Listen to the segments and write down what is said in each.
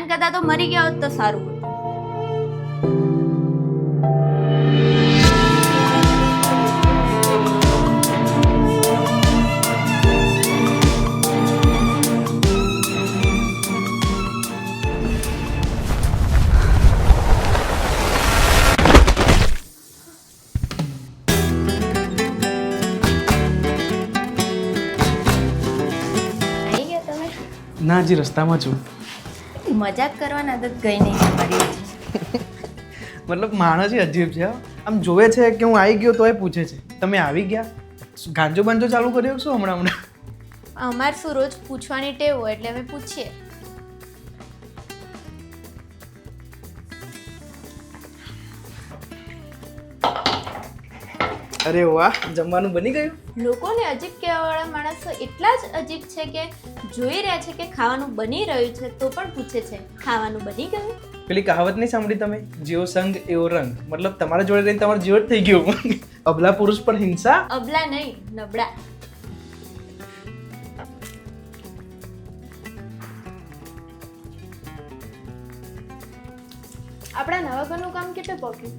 એના કરતાં તો મરી ગયા હોત તો સારું હતું. આવી ગયા તમે? ના, હજી રસ્તામાં છું. મજાક કરવાની આદત ગઈ નહીં તમારી હજી. મતલબ માણસ જ અજીબ છે. આમ જોવે છે કે હું આવી ગયો તોય પૂછે છે તમે આવી ગયા. ગાંજો બાંજો ચાલુ કર્યો શું હમણાં? અમારે શું રોજ પૂછવાની ટેવ હોય એટલે અમે પૂછીએ. અરે વાહ, જમવાનું બની ગયું? લોકોને અજીબ કહેવાવાળા માણસો એટલા જ અજીબ છે કે જોઈ રહ્યા છે કે ખાવાનું બની રહ્યું છે તો પણ પૂછે છે ખાવાનું બની ગયું. પેલી કહાવત નહીં સાંભળી તમે? જેવો સંગ એવો રંગ. મતલબ તમારા જોડે રહીને તમારો જીવ જ થઈ ગયો. અબલા પુરુષ પર હિંસા. અબલા નહીં, નબળા. આપણા નવા ઘરનું કામ કેટલું પહોંચ્યું?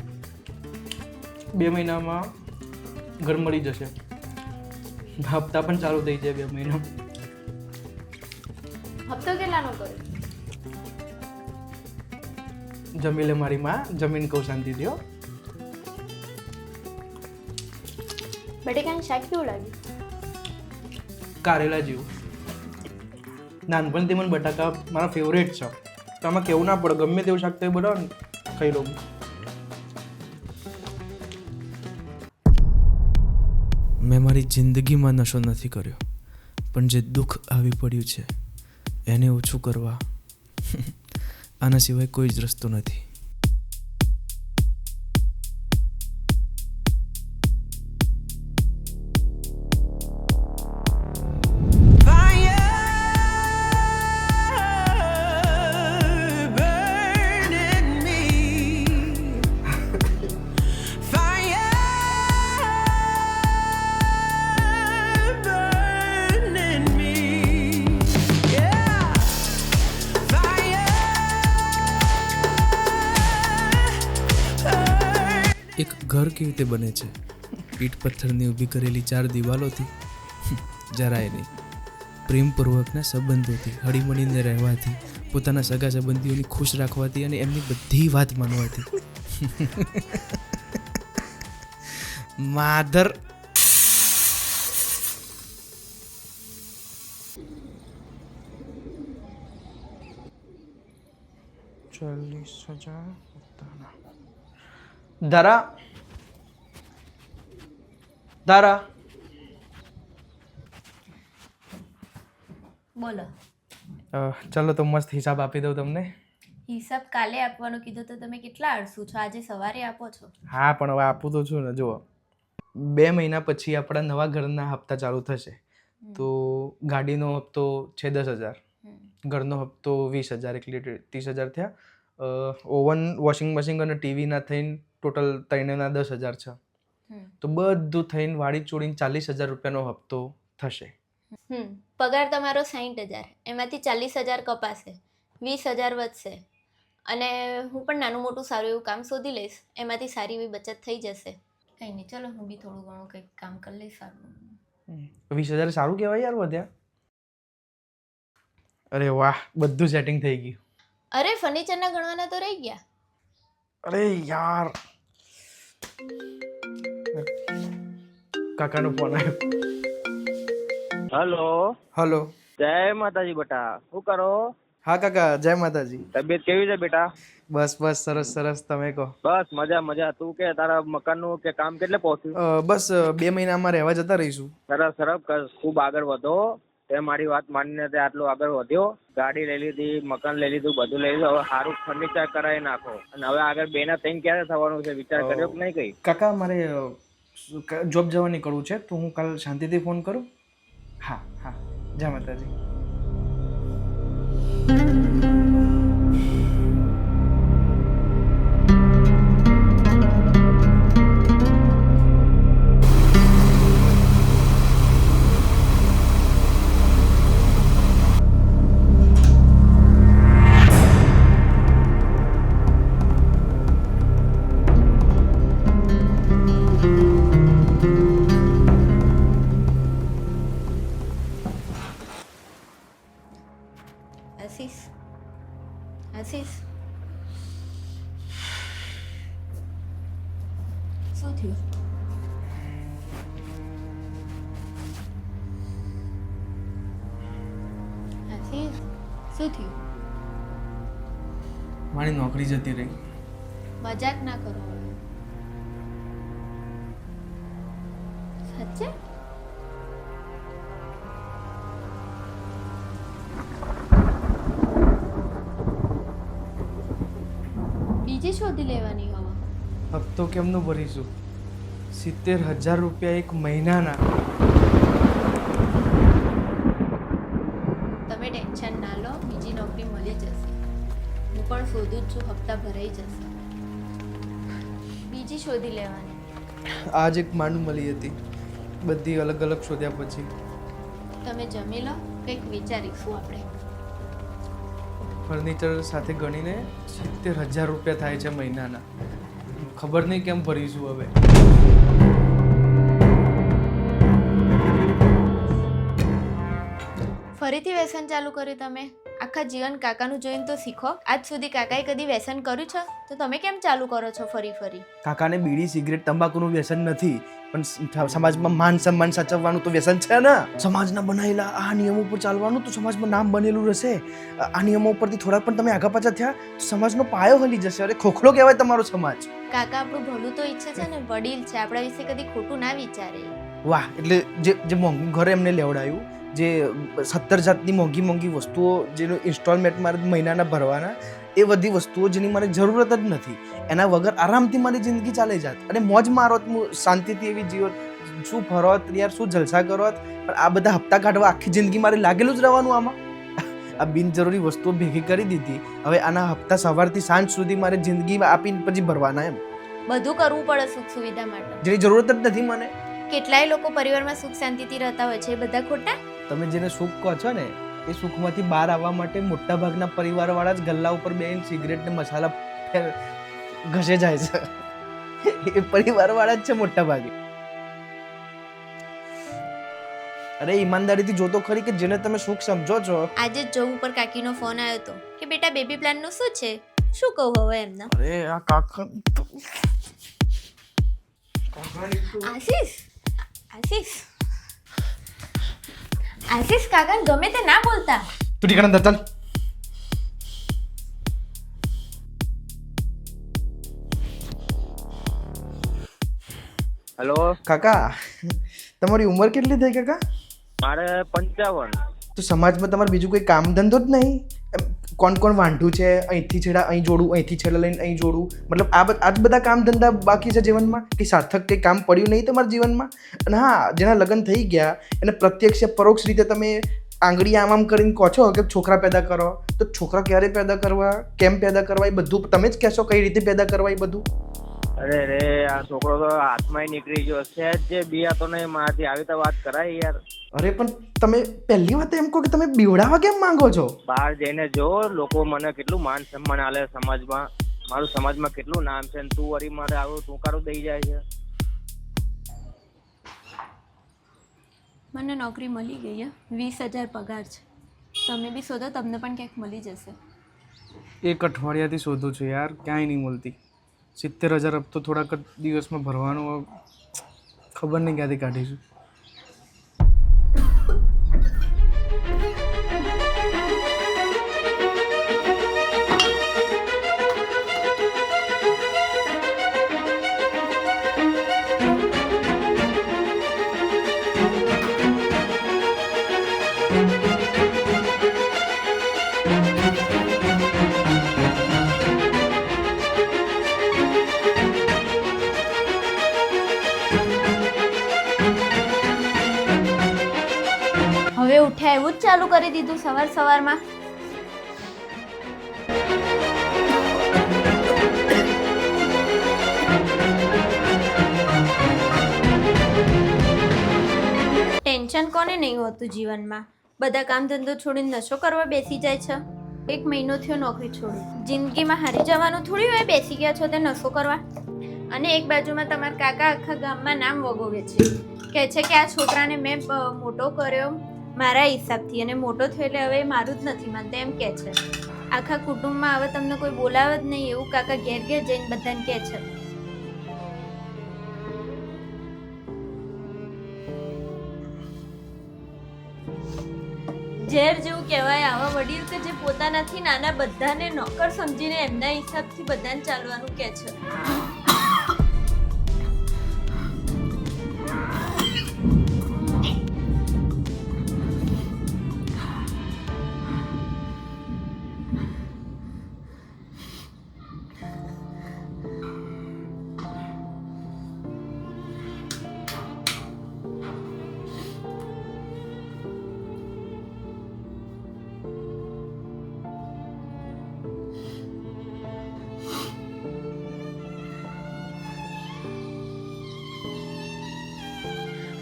2 મહિનામાં ઘર મળી જશે. હપ્તા પણ ચાલુ થઈ જાય 2 મહિના. હપ્તો કેટલાનો કર્યો? જમી લે મારી માં, જમીન કહું શાંતિ દો. બટેકાનું શાક કેવું લાગ્યું? કારેલા જેવું. નાનપણથી મને બટાકા મારા ફેવરેટ છે. તો આમાં કેવું ના પડે, ગમે તેવું શાક તો એ બનાવો ને ખાઈ લઉં. મેં મારી જિંદગીમાં નશો નથી કર્યો, પણ જે દુઃખ આવી પડ્યું છે એને ઓછું કરવા આના સિવાય કોઈ જ રસ્તો નથી. એક ઘર કેવી રીતે બને છે? ઈટ પથ્થરની ઊભી કરેલી 4 દિવાલોથી? જરાય નહીં. પ્રેમપૂર્વકના સંબંધોથી, હળીમળીને રહેવાથી, પોતાના સગા સંબંધીઓને ખુશ રાખવાથી અને એમની બધી વાત માનવાથી. માધર. દારા, દારા. બોલો. ચાલો તો મસ્ત હિસાબ આપી દઉં તમને. હિસાબ કાલે આપવાનું કીધું તો તમે કેટલા આળસુ છો, આજે સવારે આપો છો. હા, પણ હવે આપું તો છું ને. જુઓ, 2 મહિના પછી આપણા નવા ઘરના હપ્તા ચાલુ થશે. તો ગાડીનો હપ્તો છે 10,000, ઘરનો હપ્તો 20,000, એટલે 30,000 થયા. ઓવન, વોશિંગ મશીન અને ટીવીના થઈને ટોટલ 3ના 10,000 છે. તો બધું થઈને વાળી ચોડીને 40,000 રૂપિયાનો હપ્તો થશે. પગાર તમારો 60,000, એમાંથી 40,000 કપાશે, 20,000 વધશે. અને હું પણ નાનું મોટું સારું એવું કામ શોધી લઈશ, એમાંથી સારી એવી બચત થઈ જશે. કંઈ નહીં, ચલો હું બી થોડું ઘણું કંઈક કામ કરી લઈશ સારું. 20,000 સારું કહેવાય યાર, વધ્યા. અરે વાહ, બધું સેટિંગ થઈ ગયું. અરે ફર્નિચરના ગણવાના તો રહી ગયા. અરે યાર, કાકાનો ફોન આવ્યો. હેલો. હલો. જય માતાજી બેટા, શું કરો? હા કાકા, જય માતાજી. તબિયત કેવી છે બેટા? બસ બસ, સરસ સરસ. તમે કહો. બસ મજા મજા. તું કે તારા મકાનનું કે કામ કેટલે પહોંચ્યું? બસ 2 મહિનામાં રહેવા જતા રહીશું. સરસ સરસ, ખૂબ આગળ વધો. તે મારી વાત માનીને તે આટલો આગળ વધ્યો. ગાડી લઈ લીધી, મકાન લઈ લીધું, બધું લઈ લીધું. હવે સારું ફર્નિચર કરાવી નાખો. અને હવે આગળ 2 ના 3 ક્યારે થવાનું છે, વિચાર કર્યો કે નહીં કઈ? કાકા, મારે જોબ જવા નીકળવું છે, તો હું કાલ શાંતિથી ફોન કરું. હા હા, જય માતાજી. આશીષ, શું થયું? આશીષ, શું થયું? મારી નોકરી જતી રહી. મજાક ના કરો હવે. સાચે? બીજી શોધી લેવાની હવે. હપ્તો કેમનો ભરીશું? 70,000 રૂપિયા એક મહિનાના. તમે ટેન્શન ના લો, બીજી નોકરી મળી જશે. હું પણ શોધું જ છું, હપ્તા ભરાઈ જશે. બીજી શોધી લેવાની. આજ એક માંડ મળી હતી, બધી અલગ અલગ શોધ્યા પછી. તમે જમી લો, કંઈક વિચારીશું આપણે. ફર્નિચર સાથે ગણીને 70,000 રૂપિયા થાય છે મહિનાના. ખબર નહીં કેમ ભરીશું હવે. ફરીથી વ્યસન ચાલુ કર્યું તમે? આખા જીવન કાકાનું જોઈને તો શીખો. આજ સુધી કાકાએ કદી વ્યસન કર્યું છે તો તમે કેમ ચાલુ કરો છો ફરી ફરી? કાકાને બીડી સિગરેટ તંબાકુનું વ્યસન નથી, પણ સમાજમાં માન સન્માન સાચવવાનું તો વ્યસન છે ને. સમાજના બનાવેલા આ નિયમો પર ચાલવાનું તો સમાજમાં નામ બનેલું રહેશે. આ નિયમો પરથી થોડા પણ તમે આગા પાછા થયા તો સમાજનો પાયો હલી જશે. અરે ખોખલો કહેવાય તમારો સમાજ. કાકા આપણું ભલું તો ઈચ્છે છે ને, વડીલ છે, આપણા વિશે કદી ખોટું ના વિચારે. વાહ, એટલે જે મોંઘું ઘર એમને લેવડાયું, જે 17 જાતની મોંઘી મોંઘી વસ્તુઓ જેનું ઇન્સ્ટોલમેન્ટ મારે મહિનાના ભરવાના, એ બધી વસ્તુઓ જેની મારે જરૂરત જ નથી, એના વગર આરામથી મારી જિંદગી ચાલે જાત. અને મોજ મારોત, હું શાંતિથી એવી જીવત, શું ફરોત યાર, શું જલસા કરોત. પણ આ બધા હપ્તા કાઢવા આખી જિંદગી મારે લાગેલું જ રહેવાનું આમાં. આ બિનજરૂરી વસ્તુઓ ભેગી કરી દીધી, હવે આના હપ્તા સવારથી સાંજ સુધી મારે જિંદગી આપીને પછી ભરવાના. એમ બધું કરવું પડે સુખ સુવિધા માટે, જેની જરૂરત જ નથી મને. કેટલાય લોકો પરિવારમાં સુખ શાંતિથી રહેતા હોય છે, એ બધા ખોટા? તમે જેને સુખ કહો છો ને, એ સુખમાંથી બહાર આવવા માટે મોટા ભાગના પરિવારવાળા જ ગલ્લા ઉપર બેસીને સિગરેટ ને મસાલા ઘસે જાય છે. એ પરિવારવાળા જ છે મોટા ભાગે. અરે ઈમાનદારીથી જોતો ખરી કે જેને તમે સુખ સમજો છો. આજે જ જોબ ઉપર કાકીનો ફોન આવ્યો હતો કે બેટા બેબી પ્લાનનું શું છે. શું કહું હવે એમને? અરે આ કાકા આશીષ, આશીષ, આશીષ, કાકાને ગમે તે ના બોલતા. તું ઠીકાણા દત્તન. હેલો કાકા, તમારી ઉંમર કેટલી થઈ કાકા? મારે 55. તો સમાજમાં તમારે બીજું કોઈ કામ ધંધો જ નહીં? કોણ કોણ વાંઢું છે, અહીંથી છેડા અહીં જોડું, અહીંથી છેડા લઈને અહીં જોડું, મતલબ આ જ બધા કામ ધંધા બાકી છે જીવનમાં? કે સાર્થક કંઈ કામ પડ્યું નહીં તમારા જીવનમાં? અને હા, જેના લગ્ન થઈ ગયા એને પ્રત્યક્ષ પરોક્ષ રીતે તમે આંગળી આમ કરીને કહો છો કે છોકરા પેદા કરો, તો છોકરા ક્યારે પેદા કરવા, કેમ પેદા કરવા, એ બધું તમે જ કહેશો કઈ રીતે પેદા કરવા એ બધું? અરે રે, આ છોકરો તો હાથમાં નીકળી ગયો છે. જે બિયા તો નહીં મારાથી આવી તો વાત કરાય યાર. અરે પણ તમે પહેલી વાત એમ કહો કે તમે બીવડાવવા કેમ માંગો છો? બહાર જઈને જો, લોકો મને કેટલું માન સન્માન આલે સમાજમાં, મારું સમાજમાં કેટલું નામ છે, તું વરી મારે આવું ટૂંકારું દઈ જાય છે. મને નોકરી મળી ગઈ હે, 20,000 પગાર છે. તમે બી શોધો, તમને પણ ક્યાંક મળી જશે. એક અઠવાડિયાથી શોધું છું યાર, ક્યાંય નહીં મળતી. 70,000 હપ્તો થોડાક જ દિવસમાં ભરવાનો, ખબર નહીં ક્યાંથી કાઢીશું. હવે ઉઠ્યા એવું જ ચાલુ કરી દીધું સવાર સવારમાં. ટેન્શન કોને નહીં હોતું જીવનમાં? બધા કામ ધંધો છોડીને નશો કરવા બેસી જાય છે. 1 મહિનો થયો નોકરી છોડી. જિંદગીમાં હારી જવાનું થોડી હોય, બેસી ગયા છો તે નશો કરવા. અને એક બાજુમાં તમારા કાકા આખા ગામમાં નામ વગોવે છે, કહે છે કે આ છોકરાને મેં મોટો કર્યો મારા હિસાબથી, અને મોટો થયો એટલે હવે મારું જ નથી માનતા એમ કહે છે. આખા કુટુંબમાં હવે તમને કોઈ બોલાવે જ નહીં એવું કાકા ઘેર ઘેર જઈને બધાને કહે છે. ઝેર જેવું કહેવાય આવા વડીલ કે જે પોતાનાથી નાના બધાને નોકર સમજીને એમના હિસાબથી બધાને ચાલવાનું કહે છે.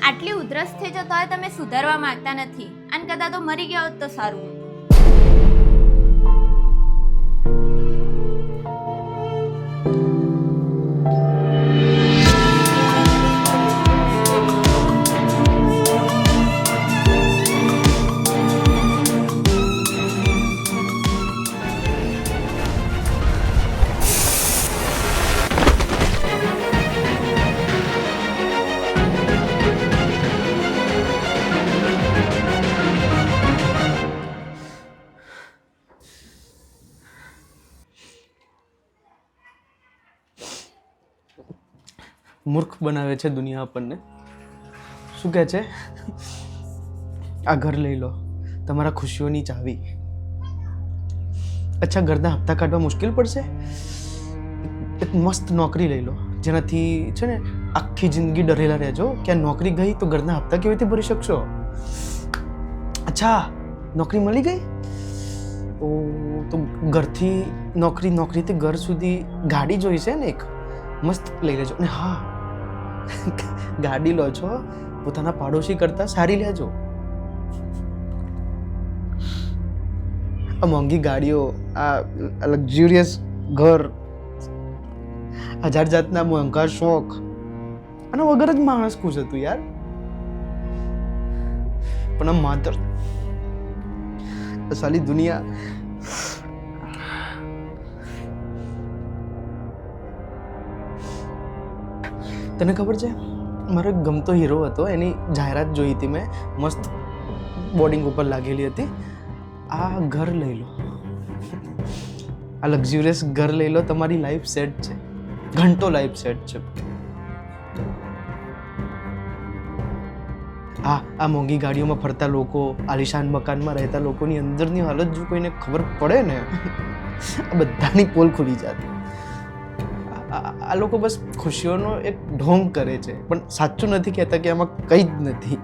આટલી ઉધરસ થઈ જતો હોય તમે સુધારવા માંગતા નથી અને કદાચ તો મરી ગયા હોત તો સારું હતું. મૂર્ખ બનાવે છે દુનિયા આપણને. શું કહે છે? આ ઘર લઈ લો, તમારા ખુશીઓની ચાવી. અચ્છા, ઘરના હપ્તા કાઢવા મુશ્કેલ પડશે? એક મસ્ત નોકરી લઈ લો, જેનાથી છે ને આખી જિંદગી ડરેલા રહેજો કે આ નોકરી ગઈ તો ઘરના હપ્તા કેવી રીતે ભરી શકશો. અચ્છા, નોકરી મળી ગઈ ઓ તો ઘરથી નોકરીથી ઘર સુધી ગાડી જોઈશે ને એક મસ્ત લઈ લેજો. અને હા, ગાડી લો છો પોતાના પાડોશી કરતાં સારી લેજો. આ મોંઘી ગાડીઓ, આ લક્ઝુરિયસ ઘર, હજાર જાતના મોંઘા શોખ, અને વગર જ માણસ ખુશ હતું યાર. પણ આ માત્ર સાલી દુનિયા તને ખબર છે, મારો એક ગમતો હીરો હતો, એની જાહેરાત જોઈ હતી મેં, મસ્ત બોર્ડિંગ ઉપર લાગેલી હતી, આ ઘર લઈ લો, આ લક્ઝુરિયસ ઘર લઈ લો, તમારી લાઈફ સેટ છે, ઘંટો લાઈફ સેટ છે. હા, આ મોંઘી ગાડીઓમાં ફરતા લોકો, આલિશાન મકાનમાં રહેતા લોકોની અંદરની હાલત જો કોઈને ખબર પડે ને, આ બધાની પોલ ખુલી જાતી. આ લોકો બસ ખુશીઓનો એક ઢોંગ કરે છે, પણ સાચું નથી કહેતા કે આમાં કંઈ જ નથી.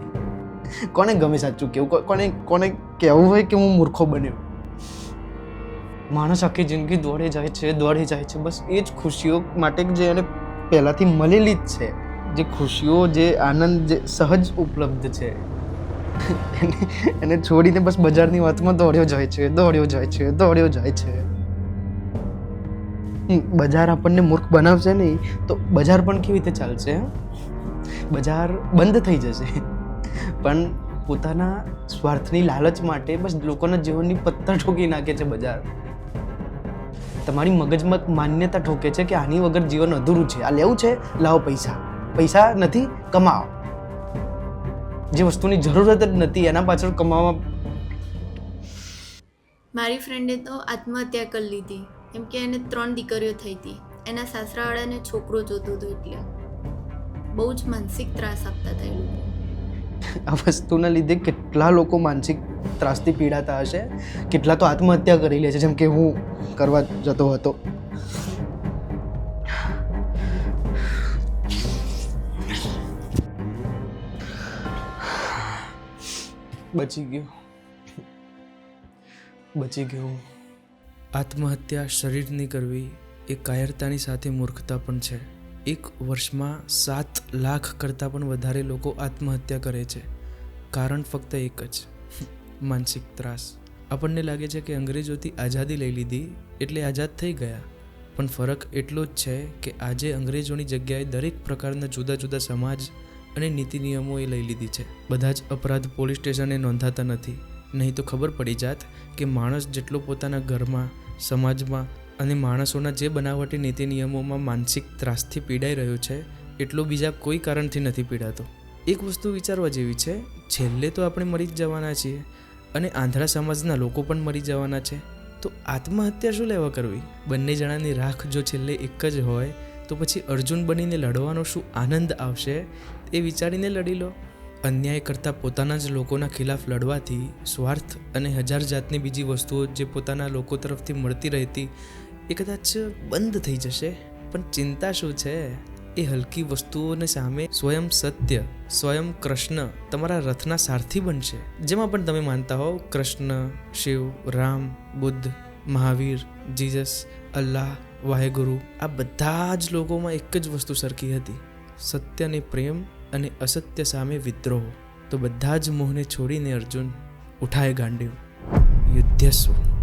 કોને ગમે સાચું કેવું? કોને કહેવું હોય કે હું મૂર્ખો બન્યો? માણસ આખી જિંદગી દોડે જાય છે, બસ એ જ ખુશીઓ માટે જે એને પહેલાંથી મળેલી જ છે, જે ખુશીઓ, જે આનંદ, જે સહજ ઉપલબ્ધ છે, એને છોડીને બસ બજારની વાતમાં દોડ્યો જાય છે. બજાર આપણને મૂર્ખ બનાવશે નહીં તો બજાર પણ કેવી રીતે ચાલશે? બજાર બંધ થઈ જશે. પણ પોતાના સ્વાર્થની લાલચ માટે બસ લોકોના જીવનની પત્તા ઠોકી નાખે છે બજાર. તમારી મગજમાં માન્યતા ઠોકે છે કે આની વગર જીવન અધૂરું છે, આ લેવું છે, લાવો પૈસા નથી, કમાઓ. જે વસ્તુની જરૂરત જ નથી એના પાછળ કમાવા. મારી ફ્રેન્ડે તો આત્મહત્યા કરી લીધી કેમ કે એને 3 દીકરીઓ થઈ હતી. એના સાસરાવાળાને છોકરો જોતો હતો, એટલે બહુ જ માનસિક ત્રાસ આપતા હતા એ લોકો. આ વસ્તુના લીધે કેટલા લોકો માનસિક ત્રાસથી પીડાતા હશે, કેટલા તો આત્મહત્યા કરી લે છે, જેમ કે હું કરવા જતો હતો. બચી ગયો. આત્મહત્યા શરીરની કરવી એ કાયરતાની સાથે મૂર્ખતા પણ છે. એક વર્ષમાં 7 લાખ કરતાં પણ વધારે લોકો આત્મહત્યા કરે છે. કારણ ફક્ત એક જ, માનસિક ત્રાસ. આપણને લાગે છે કે અંગ્રેજોથી આઝાદી લઈ લીધી એટલે આઝાદ થઈ ગયા, પણ ફરક એટલો જ છે કે આજે અંગ્રેજોની જગ્યાએ દરેક પ્રકારના જુદા જુદા સમાજ અને નીતિ નિયમો એ લઈ લીધી છે. બધા જ અપરાધ પોલીસ સ્ટેશને નોંધાતા નથી, નહીં તો ખબર પડી જાત કે માણસ જેટલો પોતાના ઘરમાં, સમાજમાં અને માણસોના જે બનાવટી નીતિ નિયમોમાં માનસિક ત્રાસથી પીડાઈ રહ્યો છે એટલો બીજા કોઈ કારણથી નથી પીડાતો. એક વસ્તુ વિચારવા જેવી છે, છેલ્લે તો આપણે મરી જ જવાના છીએ અને આંધળા સમાજના લોકો પણ મરી જવાના છે, તો આત્મહત્યા શું લેવા કરવી? બંને જણાની રાખ જો છેલ્લે એક જ હોય તો પછી અર્જુન બનીને લડવાનો શું આનંદ આવશે એ વિચારીને લડી લો. અન્યાય કરતાં પોતાના જ લોકોના ખિલાફ લડવાથી સ્વાર્થ અને હજાર જાતની બીજી વસ્તુઓ જે પોતાના લોકો તરફથી મળતી રહેતી એ કદાચ બંધ થઈ જશે. પણ ચિંતા શું છે? એ હલકી વસ્તુઓને સામે સ્વયં સત્ય, સ્વયં કૃષ્ણ તમારા રથના સારથી બનશે. જેમાં પણ તમે માનતા હો, કૃષ્ણ, શિવ, રામ, બુદ્ધ, મહાવીર, જીસસ, અલ્લાહ, વાહેગુરુ, આ બધા જ લોકોમાં એક જ વસ્તુ સરખી હતી, સત્યને પ્રેમ અને અસત્ય સામે વિદ્રોહ. તો બધા જ મોહને છોડીને અર્જુન ઉઠાય ગાંડીવ, યુદ્ધસ્વ.